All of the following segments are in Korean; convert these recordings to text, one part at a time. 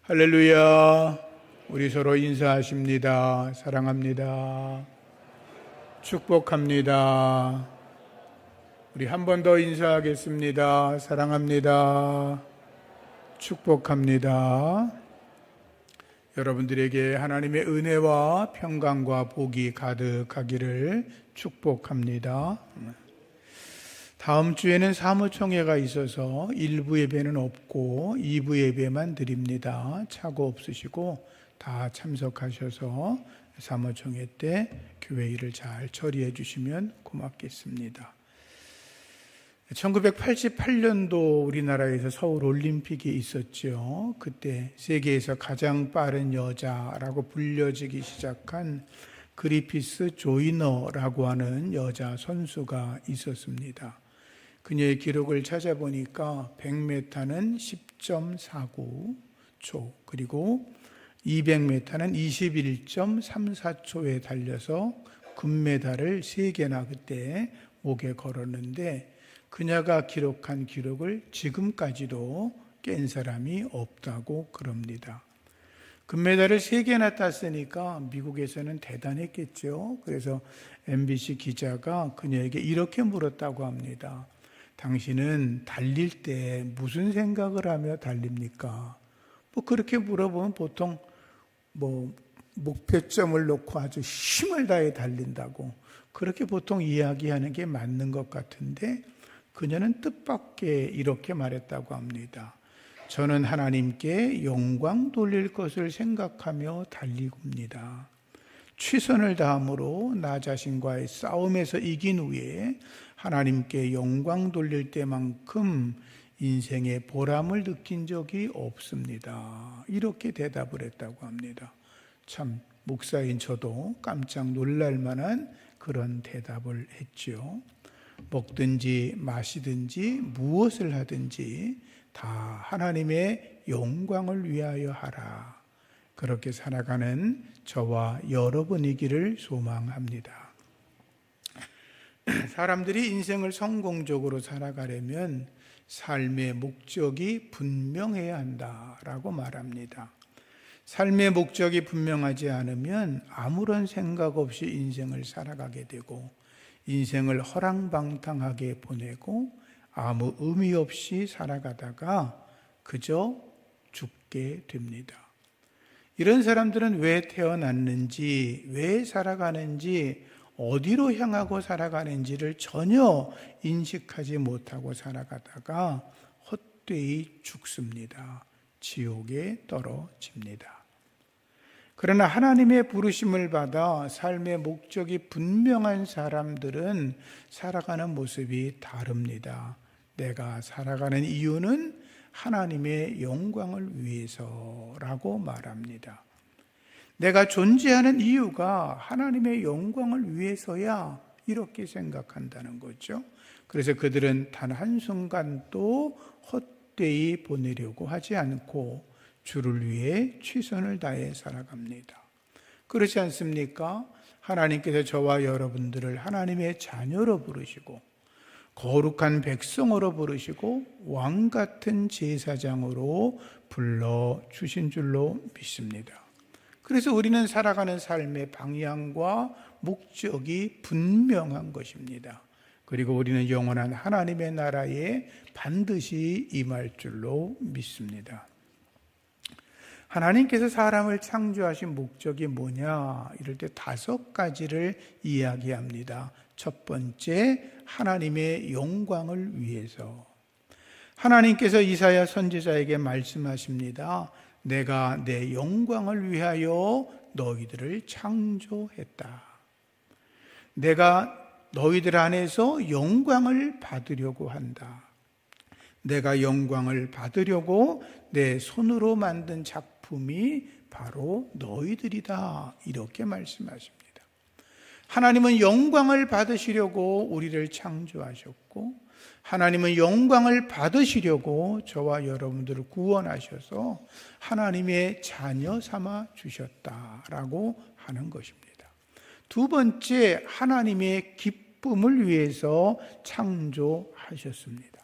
할렐루야. 우리 서로 인사하십니다. 사랑합니다. 축복합니다. 우리 한 번 더 인사하겠습니다. 사랑합니다. 축복합니다. 여러분들에게 하나님의 은혜와 평강과 복이 가득하기를 축복합니다. 다음 주에는 사무총회가 있어서 1부 예배는 없고 2부 예배만 드립니다. 착오 없으시고 다 참석하셔서 사무총회 때 교회 일을 잘 처리해 주시면 고맙겠습니다. 1988년도 우리나라에서 서울 올림픽이 있었죠. 그때 세계에서 가장 빠른 여자라고 불려지기 시작한 그리피스 조이너라고 하는 여자 선수가 있었습니다. 그녀의 기록을 찾아보니까 100m는 10.49초, 그리고 200m는 21.34초에 달려서 금메달을 3개나 그때 목에 걸었는데, 그녀가 기록한 기록을 지금까지도 깬 사람이 없다고 그럽니다. 금메달을 3개나 땄으니까 미국에서는 대단했겠죠. 그래서 MBC 기자가 그녀에게 이렇게 물었다고 합니다. 당신은 달릴 때 무슨 생각을 하며 달립니까? 그렇게 물어보면 보통 목표점을 놓고 아주 힘을 다해 달린다고 그렇게 보통 이야기하는 게 맞는 것 같은데, 그녀는 뜻밖의 이렇게 말했다고 합니다. 저는 하나님께 영광 돌릴 것을 생각하며 달리고입니다. 최선을 다함으로 나 자신과의 싸움에서 이긴 후에 하나님께 영광 돌릴 때만큼 인생의 보람을 느낀 적이 없습니다. 이렇게 대답을 했다고 합니다. 참 목사인 저도 깜짝 놀랄 만한 그런 대답을 했죠. 먹든지 마시든지 무엇을 하든지 다 하나님의 영광을 위하여 하라. 그렇게 살아가는 저와 여러분이기를 소망합니다. 사람들이 인생을 성공적으로 살아가려면 삶의 목적이 분명해야 한다라고 말합니다. 삶의 목적이 분명하지 않으면 아무런 생각 없이 인생을 살아가게 되고, 인생을 허랑방탕하게 보내고 아무 의미 없이 살아가다가 그저 죽게 됩니다. 이런 사람들은 왜 태어났는지, 왜 살아가는지, 어디로 향하고 살아가는지를 전혀 인식하지 못하고 살아가다가 헛되이 죽습니다. 지옥에 떨어집니다. 그러나 하나님의 부르심을 받아 삶의 목적이 분명한 사람들은 살아가는 모습이 다릅니다. 내가 살아가는 이유는 하나님의 영광을 위해서라고 말합니다. 내가 존재하는 이유가 하나님의 영광을 위해서야, 이렇게 생각한다는 거죠. 그래서 그들은 단 한순간도 헛되이 보내려고 하지 않고 주를 위해 최선을 다해 살아갑니다. 그렇지 않습니까? 하나님께서 저와 여러분들을 하나님의 자녀로 부르시고 거룩한 백성으로 부르시고 왕 같은 제사장으로 불러주신 줄로 믿습니다. 그래서 우리는 살아가는 삶의 방향과 목적이 분명한 것입니다. 그리고 우리는 영원한 하나님의 나라에 반드시 임할 줄로 믿습니다. 하나님께서 사람을 창조하신 목적이 뭐냐? 이럴 때 5가지를 이야기합니다. 첫 번째, 하나님의 영광을 위해서. 하나님께서 이사야 선지자에게 말씀하십니다. 내가 내 영광을 위하여 너희들을 창조했다. 내가 너희들 안에서 영광을 받으려고 한다. 내가 영광을 받으려고 내 손으로 만든 작품이 바로 너희들이다. 이렇게 말씀하십니다. 하나님은 영광을 받으시려고 우리를 창조하셨고, 하나님은 영광을 받으시려고 저와 여러분들을 구원하셔서 하나님의 자녀 삼아 주셨다라고 하는 것입니다. 두 번째, 하나님의 기쁨을 위해서 창조하셨습니다.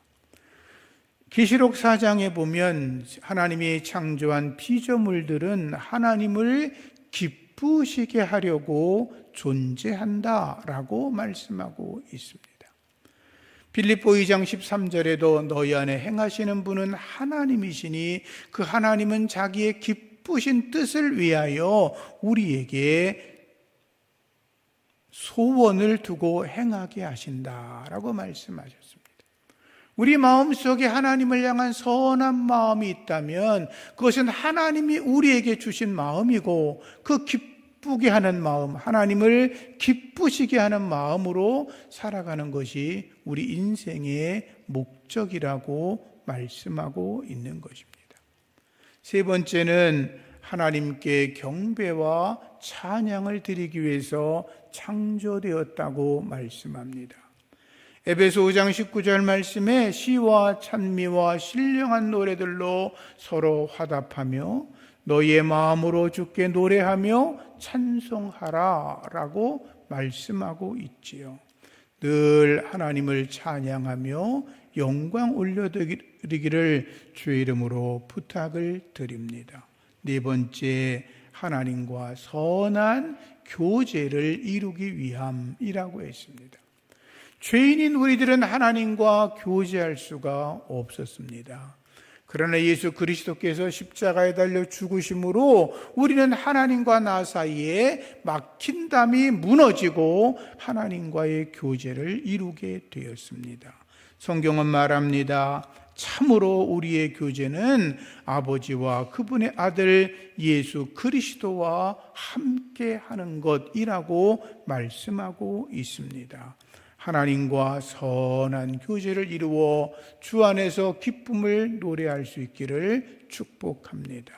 계시록 4장에 보면 하나님이 창조한 피조물들은 하나님을 기쁘시게 하려고 존재한다라고 말씀하고 있습니다. 빌립보 2장 13절에도 너희 안에 행하시는 분은 하나님이시니 그 하나님은 자기의 기쁘신 뜻을 위하여 우리에게 소원을 두고 행하게 하신다라고 말씀하셨습니다. 우리 마음속에 하나님을 향한 선한 마음이 있다면 그것은 하나님이 우리에게 주신 마음이고, 그 기쁘게 하는 마음, 하나님을 기쁘시게 하는 마음으로 살아가는 것이 우리 인생의 목적이라고 말씀하고 있는 것입니다. 세 번째는 하나님께 경배와 찬양을 드리기 위해서 창조되었다고 말씀합니다. 에베소 5장 19절 말씀에 시와 찬미와 신령한 노래들로 서로 화답하며 너희의 마음으로 주께 노래하며 찬송하라 라고 말씀하고 있지요. 늘 하나님을 찬양하며 영광 올려드리기를 주의 이름으로 부탁을 드립니다. 네 번째, 하나님과 선한 교제를 이루기 위함이라고 했습니다. 죄인인 우리들은 하나님과 교제할 수가 없었습니다. 그러나 예수 그리스도께서 십자가에 달려 죽으심으로 우리는 하나님과 나 사이에 막힌 담이 무너지고 하나님과의 교제를 이루게 되었습니다. 성경은 말합니다. 참으로 우리의 교제는 아버지와 그분의 아들 예수 그리스도와 함께 하는 것이라고 말씀하고 있습니다. 하나님과 선한 교제를 이루어 주 안에서 기쁨을 노래할 수 있기를 축복합니다.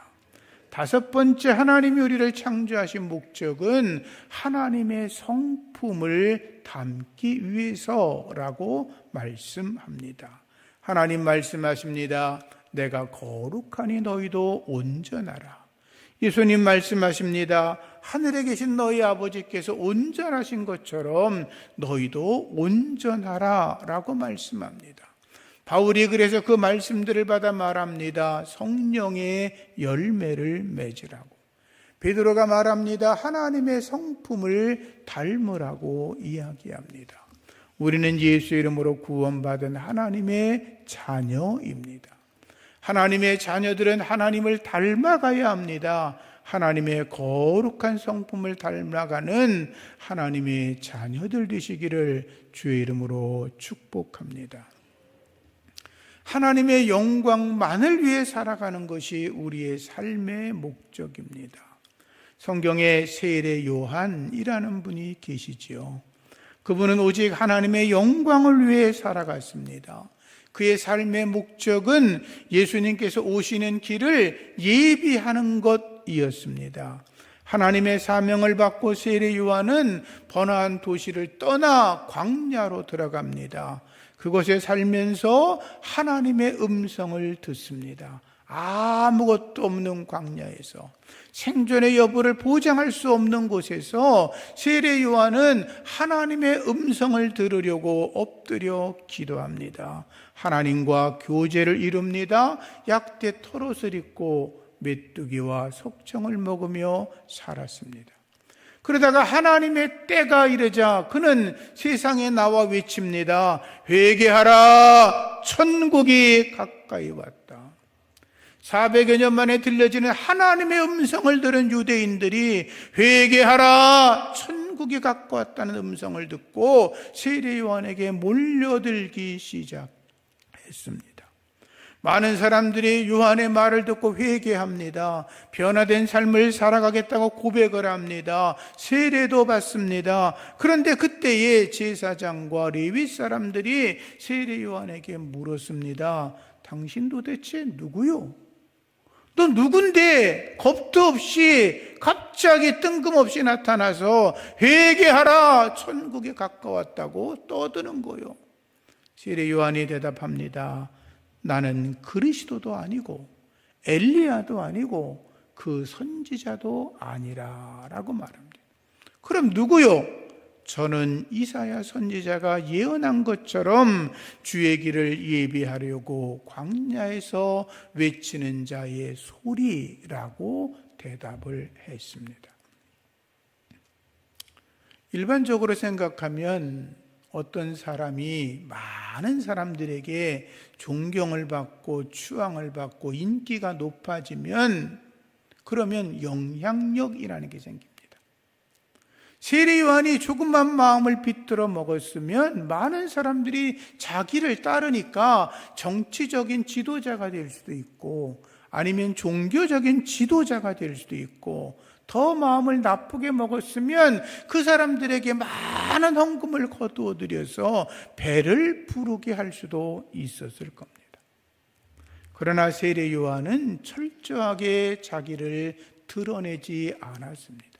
다섯 번째, 하나님이 우리를 창조하신 목적은 하나님의 성품을 담기 위해서라고 말씀합니다. 하나님 말씀하십니다. 내가 거룩하니 너희도 온전하라. 예수님 말씀하십니다. 하늘에 계신 너희 아버지께서 온전하신 것처럼 너희도 온전하라 라고 말씀합니다. 바울이 그래서 그 말씀들을 받아 말합니다. 성령의 열매를 맺으라고. 베드로가 말합니다. 하나님의 성품을 닮으라고 이야기합니다. 우리는 예수 이름으로 구원받은 하나님의 자녀입니다. 하나님의 자녀들은 하나님을 닮아가야 합니다. 하나님의 거룩한 성품을 닮아가는 하나님의 자녀들 되시기를 주의 이름으로 축복합니다. 하나님의 영광만을 위해 살아가는 것이 우리의 삶의 목적입니다. 성경에 세례 요한이라는 분이 계시지요. 그분은 오직 하나님의 영광을 위해 살아갔습니다. 그의 삶의 목적은 예수님께서 오시는 길을 예비하는 것이었습니다. 하나님의 사명을 받고 세례 요한은 번화한 도시를 떠나 광야로 들어갑니다. 그곳에 살면서 하나님의 음성을 듣습니다. 아무것도 없는 광야에서, 생존의 여부를 보장할 수 없는 곳에서 세례 요한은 하나님의 음성을 들으려고 엎드려 기도합니다. 하나님과 교제를 이룹니다. 약대 털옷을 입고 메뚜기와 석청을 먹으며 살았습니다. 그러다가 하나님의 때가 이르자 그는 세상에 나와 외칩니다. 회개하라, 천국이 가까이 왔다. 400여 년 만에 들려지는 하나님의 음성을 들은 유대인들이 회개하라, 천국이 가까이 왔다는 음성을 듣고 세례 요한에게 몰려들기 시작했습니다. 많은 사람들이 요한의 말을 듣고 회개합니다. 변화된 삶을 살아가겠다고 고백을 합니다. 세례도 받습니다. 그런데 그때에 제사장과 레위 사람들이 세례 요한에게 물었습니다. 당신 도대체 누구요? 너 누군데 겁도 없이 갑자기 뜬금없이 나타나서 회개하라, 천국에 가까웠다고 떠드는 거요. 세례 요한이 대답합니다. 나는 그리스도도 아니고 엘리야도 아니고 그 선지자도 아니라 라고 말합니다. 그럼 누구요? 저는 이사야 선지자가 예언한 것처럼 주의 길을 예비하려고 광야에서 외치는 자의 소리라고 대답을 했습니다. 일반적으로 생각하면 어떤 사람이 많은 사람들에게 존경을 받고 추앙을 받고 인기가 높아지면 그러면 영향력이라는 게 생깁니다. 세례 요한이 조금만 마음을 비틀어 먹었으면 많은 사람들이 자기를 따르니까 정치적인 지도자가 될 수도 있고 아니면 종교적인 지도자가 될 수도 있고 더 마음을 나쁘게 먹었으면 그 사람들에게 많은 헌금을 거두어 들여서 배를 부르게 할 수도 있었을 겁니다. 그러나 세례 요한은 철저하게 자기를 드러내지 않았습니다.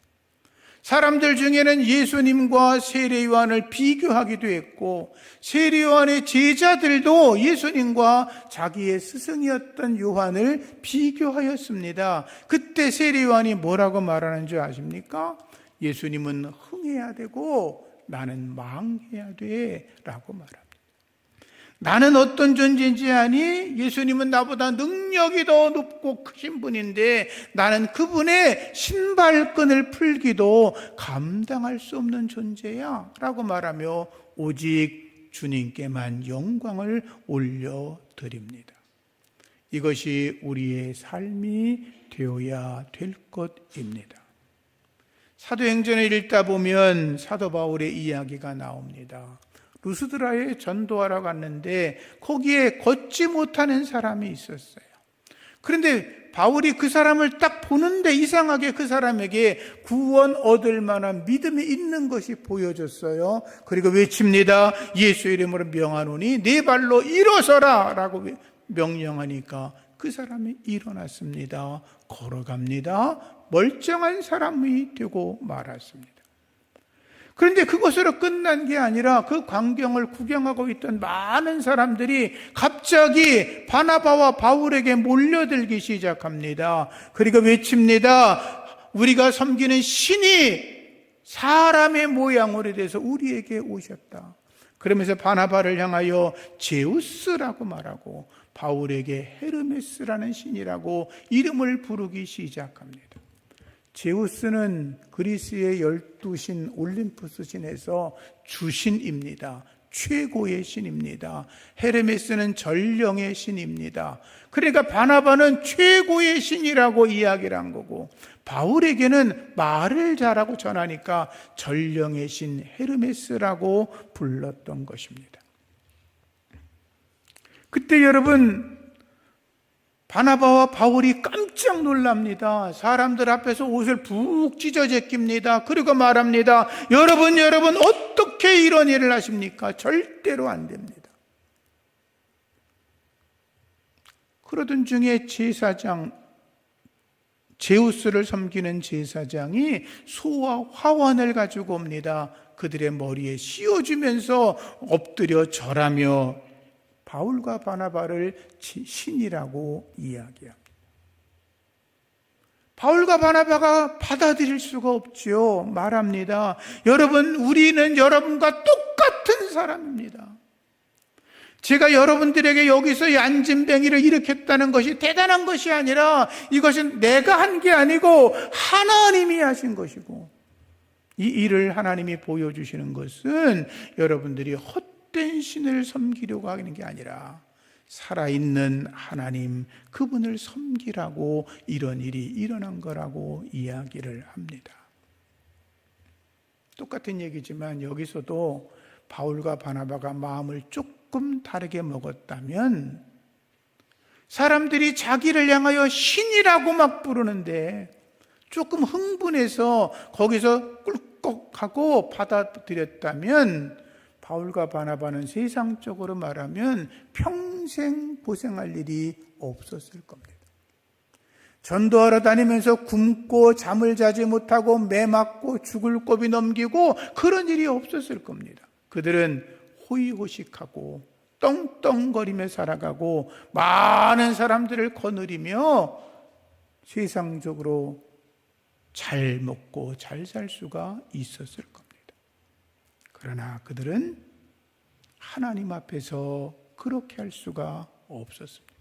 사람들 중에는 예수님과 세례 요한을 비교하기도 했고 세례 요한의 제자들도 예수님과 자기의 스승이었던 요한을 비교하였습니다. 그때 세례 요한이 뭐라고 말하는 줄 아십니까? 예수님은 흥해야 되고 나는 망해야 돼 라고 말합니다. 나는 어떤 존재인지 아니? 예수님은 나보다 능력이 더 높고 크신 분인데 나는 그분의 신발끈을 풀기도 감당할 수 없는 존재야 라고 말하며 오직 주님께만 영광을 올려드립니다. 이것이 우리의 삶이 되어야 될 것입니다. 사도행전을 읽다 보면 사도 바울의 이야기가 나옵니다. 루스드라에 전도하러 갔는데 거기에 걷지 못하는 사람이 있었어요. 그런데 바울이 그 사람을 딱 보는데 이상하게 그 사람에게 구원 얻을 만한 믿음이 있는 것이 보여졌어요. 그리고 외칩니다. 예수 이름으로 명하노니 네 발로 일어서라 라고 명령하니까 그 사람이 일어났습니다. 걸어갑니다. 멀쩡한 사람이 되고 말았습니다. 그런데 그것으로 끝난 게 아니라 그 광경을 구경하고 있던 많은 사람들이 갑자기 바나바와 바울에게 몰려들기 시작합니다. 그리고 외칩니다. 우리가 섬기는 신이 사람의 모양으로 돼서 우리에게 오셨다. 그러면서 바나바를 향하여 제우스라고 말하고 바울에게 헤르메스라는 신이라고 이름을 부르기 시작합니다. 제우스는 그리스의 12신 올림푸스 신에서 주신입니다. 최고의 신입니다. 헤르메스는 전령의 신입니다. 그러니까 바나바는 최고의 신이라고 이야기를 한 거고 바울에게는 말을 잘하고 전하니까 전령의 신 헤르메스라고 불렀던 것입니다. 그때 여러분 바나바와 바울이 깜짝 놀랍니다. 사람들 앞에서 옷을 푹 찢어 제낍니다. 그리고 말합니다. 여러분 어떻게 이런 일을 하십니까? 절대로 안 됩니다. 그러던 중에 제사장 제우스를 섬기는 제사장이 소와 화환을 가지고 옵니다. 그들의 머리에 씌워주면서 엎드려 절하며 바울과 바나바를 신이라고 이야기합니다. 바울과 바나바가 받아들일 수가 없죠. 말합니다. 여러분, 우리는 여러분과 똑같은 사람입니다. 제가 여러분들에게 여기서 얀진뱅이를 일으켰다는 것이 대단한 것이 아니라 이것은 내가 한 게 아니고 하나님이 하신 것이고 이 일을 하나님이 보여주시는 것은 여러분들이 헛된 신을 섬기려고 하는 게 아니라 살아있는 하나님 그분을 섬기라고 이런 일이 일어난 거라고 이야기를 합니다. 똑같은 얘기지만 여기서도 바울과 바나바가 마음을 조금 다르게 먹었다면 사람들이 자기를 향하여 신이라고 막 부르는데 조금 흥분해서 거기서 꿀꺽하고 받아들였다면 바울과 바나바는 세상적으로 말하면 평생 고생할 일이 없었을 겁니다. 전도하러 다니면서 굶고 잠을 자지 못하고 매 맞고 죽을 고비 넘기고 그런 일이 없었을 겁니다. 그들은 호의호식하고 떵떵거리며 살아가고 많은 사람들을 거느리며 세상적으로 잘 먹고 잘 살 수가 있었을 겁니다. 그러나 그들은 하나님 앞에서 그렇게 할 수가 없었습니다.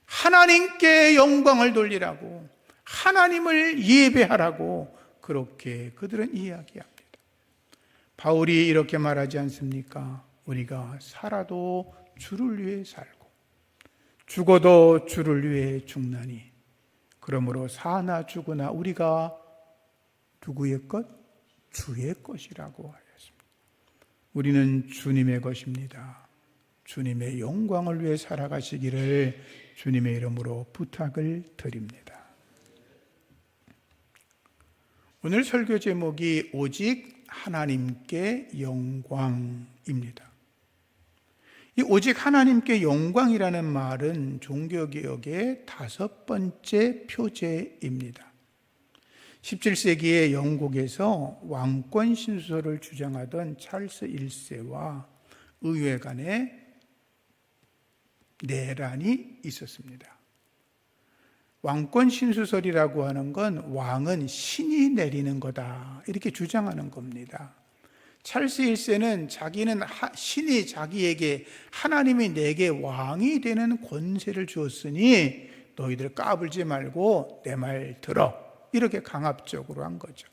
하나님께 영광을 돌리라고, 하나님을 예배하라고 그렇게 그들은 이야기합니다. 바울이 이렇게 말하지 않습니까? 우리가 살아도 주를 위해 살고 죽어도 주를 위해 죽나니 그러므로 사나 죽으나 우리가 누구의 것? 주의 것이라고 하였습니다. 우리는 주님의 것입니다. 주님의 영광을 위해 살아가시기를 주님의 이름으로 부탁을 드립니다. 오늘 설교 제목이 오직 하나님께 영광입니다. 이 오직 하나님께 영광이라는 말은 종교개혁의 5번째 표제입니다. 17세기에 영국에서 왕권 신수설을 주장하던 찰스 1세와 의회 간에 내란이 있었습니다. 왕권 신수설이라고 하는 건 왕은 신이 내리는 거다 이렇게 주장하는 겁니다. 찰스 1세는 자기는 신이 자기에게 하나님이 내게 왕이 되는 권세를 주었으니 너희들 까불지 말고 내 말 들어 이렇게 강압적으로 한 거죠.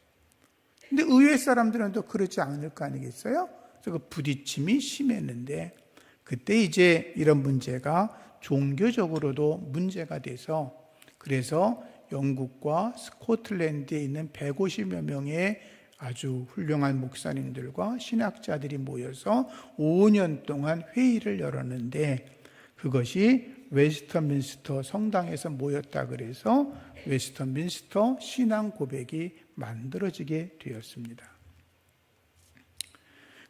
근데 의회 사람들은 또 그러지 않을 거 아니겠어요? 그래서 그 부딪힘이 심했는데 그때 이제 이런 문제가 종교적으로도 문제가 돼서 그래서 영국과 스코틀랜드에 있는 150여 명의 아주 훌륭한 목사님들과 신학자들이 모여서 5년 동안 회의를 열었는데 그것이 웨스터민스터 성당에서 모였다 그래서 웨스터민스터 신앙 고백이 만들어지게 되었습니다.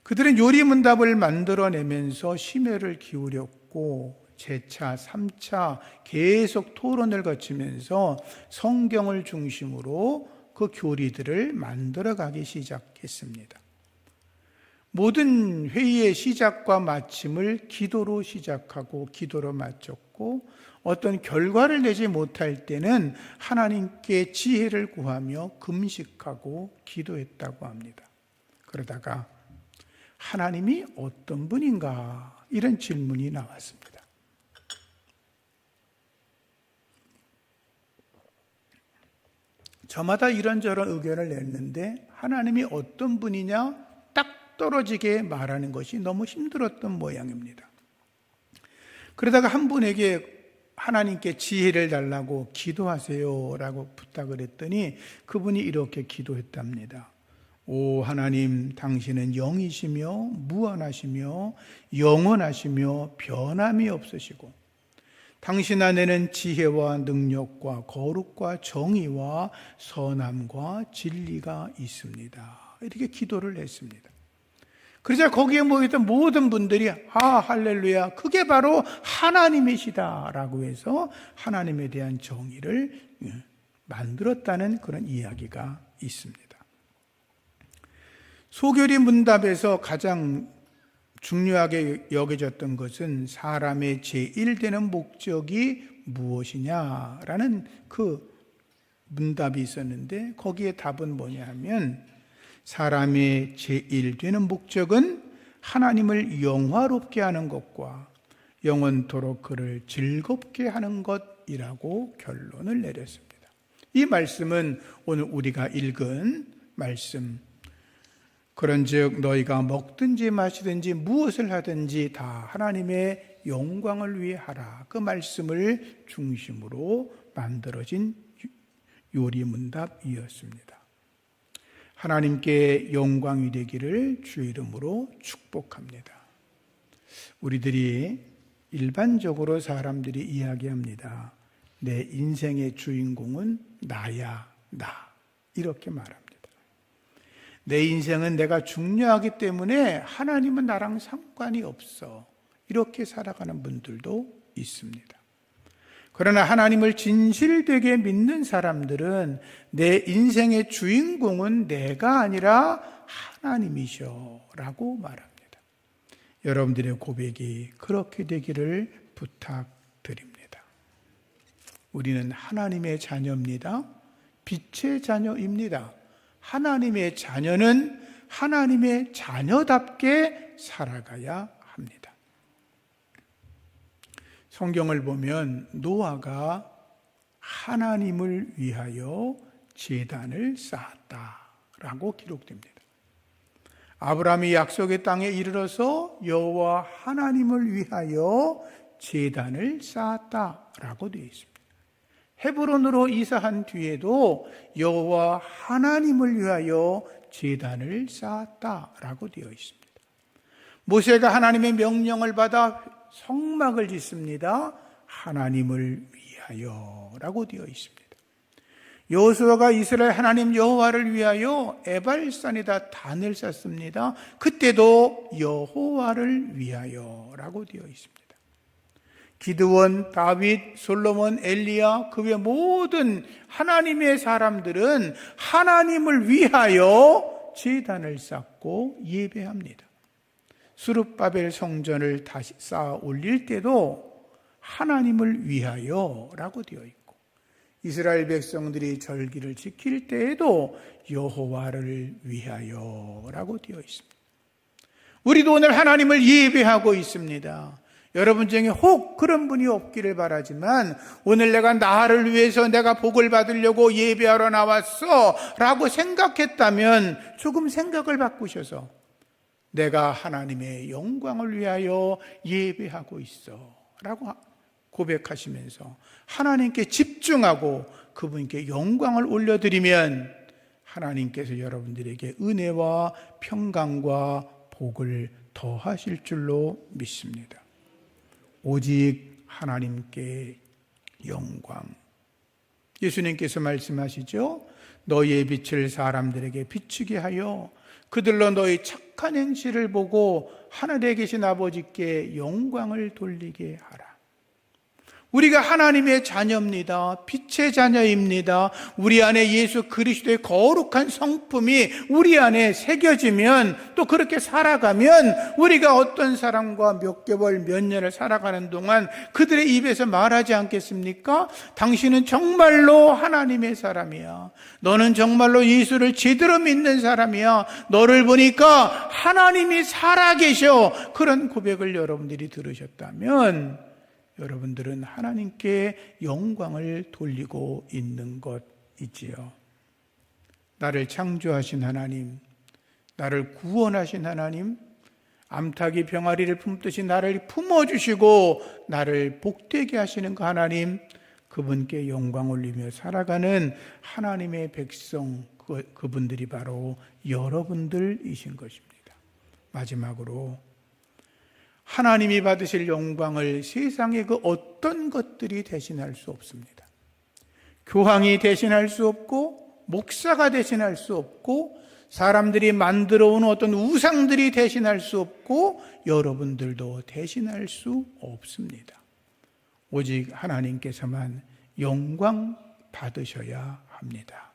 그들은 요리문답을 만들어내면서 심혈을 기울였고 제차, 3차 계속 토론을 거치면서 성경을 중심으로 그 교리들을 만들어가기 시작했습니다. 모든 회의의 시작과 마침을 기도로 시작하고 기도로 마쳤고 어떤 결과를 내지 못할 때는 하나님께 지혜를 구하며 금식하고 기도했다고 합니다. 그러다가 하나님이 어떤 분인가? 이런 질문이 나왔습니다. 저마다 이런저런 의견을 냈는데 하나님이 어떤 분이냐 딱 떨어지게 말하는 것이 너무 힘들었던 모양입니다. 그러다가 한 분에게 하나님께 지혜를 달라고 기도하세요 라고 부탁을 했더니 그분이 이렇게 기도했답니다. 오 하나님, 당신은 영이시며 무한하시며 영원하시며 변함이 없으시고 당신 안에는 지혜와 능력과 거룩과 정의와 선함과 진리가 있습니다. 이렇게 기도를 했습니다. 그러자 거기에 모였던 모든 분들이 할렐루야, 그게 바로 하나님이시다 라고 해서 하나님에 대한 정의를 만들었다는 그런 이야기가 있습니다. 소교리 문답에서 가장 중요하게 여겨졌던 것은 사람의 제1되는 목적이 무엇이냐라는 그 문답이 있었는데 거기에 답은 뭐냐 하면 사람의 제1되는 목적은 하나님을 영화롭게 하는 것과 영원토록 그를 즐겁게 하는 것이라고 결론을 내렸습니다. 이 말씀은 오늘 우리가 읽은 말씀, 그런즉 너희가 먹든지 마시든지 무엇을 하든지 다 하나님의 영광을 위해 하라. 그 말씀을 중심으로 만들어진 요리문답이었습니다. 하나님께 영광이 되기를 주의 이름으로 축복합니다. 우리들이 일반적으로 사람들이 이야기합니다. 내 인생의 주인공은 나야, 나. 이렇게 말합니다. 내 인생은 내가 중요하기 때문에 하나님은 나랑 상관이 없어. 이렇게 살아가는 분들도 있습니다. 그러나 하나님을 진실되게 믿는 사람들은 내 인생의 주인공은 내가 아니라 하나님이셔 라고 말합니다. 여러분들의 고백이 그렇게 되기를 부탁드립니다. 우리는 하나님의 자녀입니다. 빛의 자녀입니다. 하나님의 자녀는 하나님의 자녀답게 살아가야 합니다. 성경을 보면 노아가 하나님을 위하여 제단을 쌓았다라고 기록됩니다. 아브라함이 약속의 땅에 이르러서 여호와 하나님을 위하여 제단을 쌓았다라고 되어 있습니다. 헤브론으로 이사한 뒤에도 여호와 하나님을 위하여 제단을 쌓았다라고 되어 있습니다. 모세가 하나님의 명령을 받아 성막을 짓습니다. 하나님을 위하여라고 되어 있습니다. 여호수아가 이스라엘 하나님 여호와를 위하여 에발산에다 단을 쌓습니다. 그때도 여호와를 위하여라고 되어 있습니다. 기드온, 다윗, 솔로몬, 엘리야, 그 외 모든 하나님의 사람들은 하나님을 위하여 제단을 쌓고 예배합니다. 스룹바벨 성전을 다시 쌓아 올릴 때도 하나님을 위하여라고 되어 있고, 이스라엘 백성들이 절기를 지킬 때에도 여호와를 위하여라고 되어 있습니다. 우리도 오늘 하나님을 예배하고 있습니다. 여러분 중에 혹 그런 분이 없기를 바라지만, 오늘 내가 나를 위해서 내가 복을 받으려고 예배하러 나왔어 라고 생각했다면 조금 생각을 바꾸셔서 내가 하나님의 영광을 위하여 예배하고 있어 라고 고백하시면서 하나님께 집중하고 그분께 영광을 올려드리면 하나님께서 여러분들에게 은혜와 평강과 복을 더하실 줄로 믿습니다. 오직 하나님께 영광. 예수님께서 말씀하시죠. 너희의 빛을 사람들에게 비추게 하여 그들로 너희 착한 행실을 보고 하늘에 계신 아버지께 영광을 돌리게 하라. 우리가 하나님의 자녀입니다. 빛의 자녀입니다. 우리 안에 예수 그리스도의 거룩한 성품이 우리 안에 새겨지면, 또 그렇게 살아가면 우리가 어떤 사람과 몇 개월, 몇 년을 살아가는 동안 그들의 입에서 말하지 않겠습니까? 당신은 정말로 하나님의 사람이야. 너는 정말로 예수를 제대로 믿는 사람이야. 너를 보니까 하나님이 살아계셔. 그런 고백을 여러분들이 들으셨다면 여러분들은 하나님께 영광을 돌리고 있는 것이지요. 나를 창조하신 하나님, 나를 구원하신 하나님, 암탉이 병아리를 품듯이 나를 품어주시고 나를 복되게 하시는 그 하나님, 그분께 영광 올리며 살아가는 하나님의 백성, 그분들이 바로 여러분들이신 것입니다. 마지막으로 하나님이 받으실 영광을 세상의 그 어떤 것들이 대신할 수 없습니다. 교황이 대신할 수 없고, 목사가 대신할 수 없고, 사람들이 만들어 온 어떤 우상들이 대신할 수 없고, 여러분들도 대신할 수 없습니다. 오직 하나님께서만 영광 받으셔야 합니다.